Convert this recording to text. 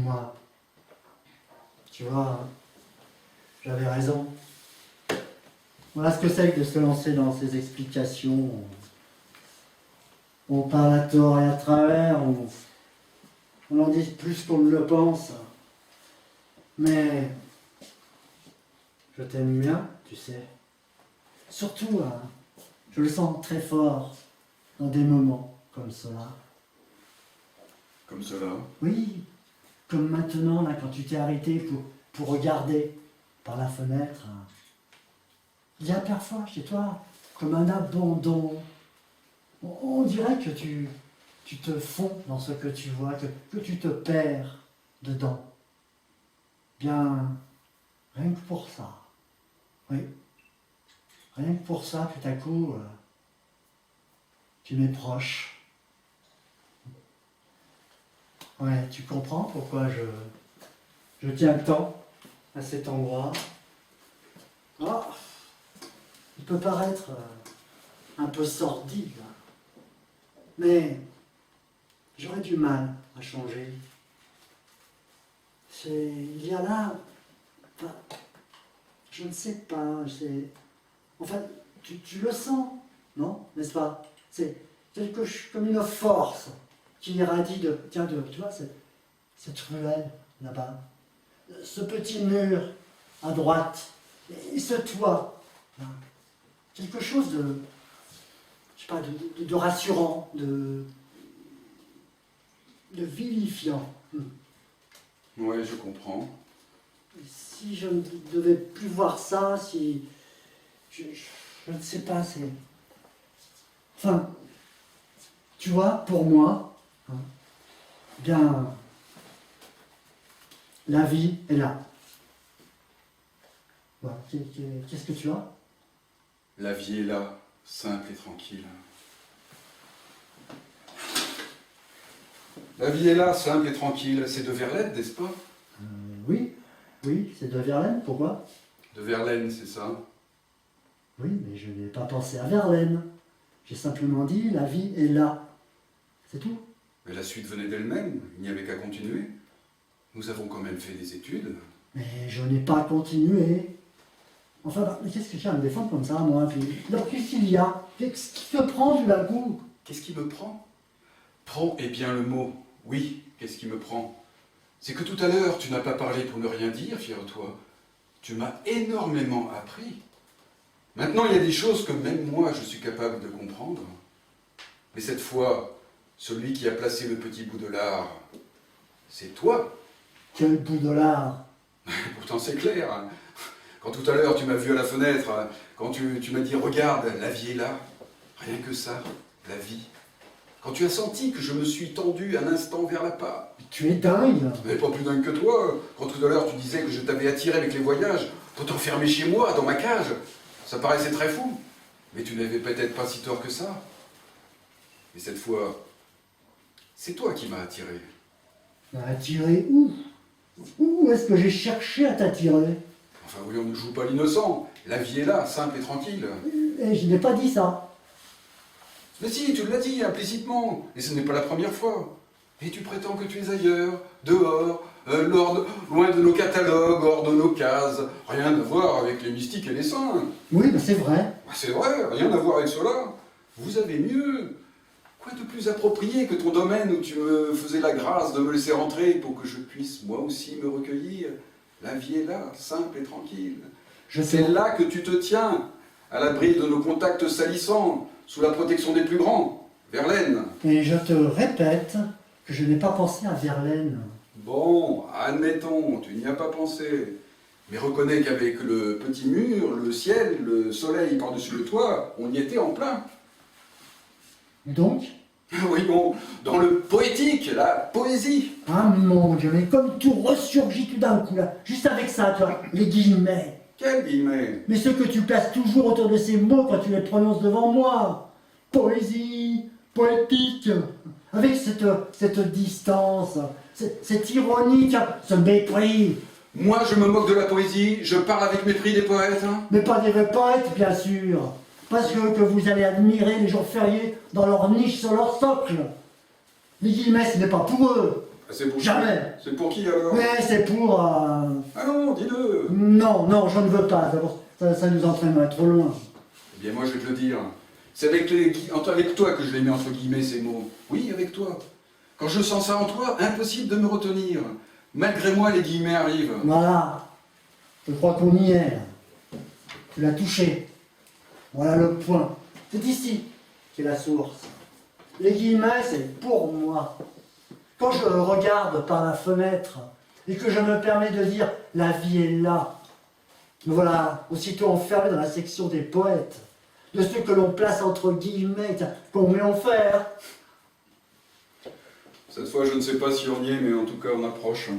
moi. Tu vois, j'avais raison. Voilà ce que c'est que de se lancer dans ces explications. On parle à tort et à travers, on en dit plus qu'on ne le pense. Mais je t'aime bien, tu sais. Surtout, je le sens très fort dans des moments comme cela. Comme cela. Oui, comme maintenant, là, quand tu t'es arrêté pour regarder par la fenêtre. Il y a parfois chez toi comme un abandon. On dirait que tu te fonds dans ce que tu vois, que tu te perds dedans. Bien, rien que pour ça. Oui. Rien que pour ça, tout à coup, tu m'es proche. Ouais, tu comprends pourquoi je tiens tant à cet endroit. Ah, il peut paraître un peu sordide, mais j'aurais du mal à changer. Il y a là, enfin, je ne sais pas, enfin, tu le sens, non, n'est-ce pas? C'est comme une force qui irradie tu vois, cette ruelle là-bas, ce petit mur à droite, et ce toit, là. Quelque chose de, je sais pas, de rassurant, de vivifiant. Ouais, je comprends. Si je ne devais plus voir ça, si... Je ne sais pas, c'est... Enfin, tu vois, pour moi, bien, la vie est là. Voilà. Qu'est-ce que tu as? La vie est là, simple et tranquille. La vie est là, simple et tranquille. C'est de Verlaine, n'est-ce pas? Oui, c'est de Verlaine, pourquoi? De Verlaine, c'est ça? Oui, mais je n'ai pas pensé à Verlaine. J'ai simplement dit, la vie est là. C'est tout. Mais la suite venait d'elle-même, il n'y avait qu'à continuer. Nous avons quand même fait des études. Mais je n'ai pas continué. Enfin, mais qu'est-ce que tu as à me défendre comme ça, moi? Puis, alors, qu'est-ce qu'il y a? Qu'est-ce qui te prend tout d'un coup? Qu'est-ce qui me prend? Prend est bien le mot. Oui, qu'est-ce qui me prend? C'est que tout à l'heure, tu n'as pas parlé pour ne rien dire, fière-toi. Tu m'as énormément appris. Maintenant, il y a des choses que même moi, je suis capable de comprendre. Mais cette fois, celui qui a placé le petit bout de lard, c'est toi. Quel bout de lard? Pourtant, c'est clair. Hein. Quand tout à l'heure, tu m'as vu à la fenêtre, quand tu m'as dit « Regarde, la vie est là », rien que ça, la vie. Quand tu as senti que je me suis tendu un instant vers la part. Tu es dingue. Mais pas plus dingue que toi. Quand tout à l'heure, tu disais que je t'avais attiré avec les voyages pour t'enfermer chez moi, dans ma cage. Ça paraissait très fou. Mais tu n'avais peut-être pas si tort que ça. Et cette fois, c'est toi qui m'as attiré. Attiré où? Où est-ce que j'ai cherché à t'attirer? Enfin oui, on ne joue pas l'innocent. La vie est là, simple et tranquille. Et je n'ai pas dit ça. Mais si, tu l'as dit implicitement. Et ce n'est pas la première fois. Et tu prétends que tu es ailleurs, dehors, loin de nos catalogues, hors de nos cases. Rien à voir avec les mystiques et les saints. Oui, mais c'est vrai. C'est vrai, rien à voir avec cela. Vous avez mieux. Quoi de plus approprié que ton domaine où tu me faisais la grâce de me laisser rentrer pour que je puisse moi aussi me recueillir? La vie est là, simple et tranquille. C'est là que tu te tiens, à l'abri de nos contacts salissants, sous la protection des plus grands. Verlaine. Et je te répète que je n'ai pas pensé à Verlaine. Bon, admettons, tu n'y as pas pensé. Mais reconnais qu'avec le petit mur, le ciel, le soleil par-dessus le toit, on y était en plein. Donc? Oui, bon, dans le poétique, la poésie. Ah mon Dieu, mais comme tout ressurgit tout d'un coup là, juste avec ça, toi, les guillemets. Quel guillemet? Mais ceux que tu places toujours autour de ces mots quand tu les prononces devant moi. Poésie, poétique, avec cette distance, cette ironie, ce mépris. Moi, je me moque de la poésie, je parle avec mépris des poètes. Hein. Mais pas des vrais poètes, bien sûr. Parce que vous allez admirer les jours fériés dans leur niche sur leur socle. Les guillemets, ce n'est pas pour eux. C'est pour Jamais. C'est pour qui alors? Mais c'est pour... Ah non, dis-le. Non, non, je ne veux pas. D'abord, ça nous entraînerait trop loin. Eh bien moi je vais te le dire. C'est avec toi que je les mets entre guillemets ces mots. Oui, avec toi. Quand je sens ça en toi, impossible de me retenir. Malgré moi, les guillemets arrivent. Voilà. Je crois qu'on y est, là. Tu l'as touché. Voilà le point. C'est ici qu'est la source. Les guillemets, c'est pour moi. Quand je regarde par la fenêtre et que je me permets de dire « la vie est là », me voilà aussitôt enfermé dans la section des poètes, de ceux que l'on place entre guillemets, qu'on met en fer. Cette fois, je ne sais pas si on y est, mais en tout cas, on approche.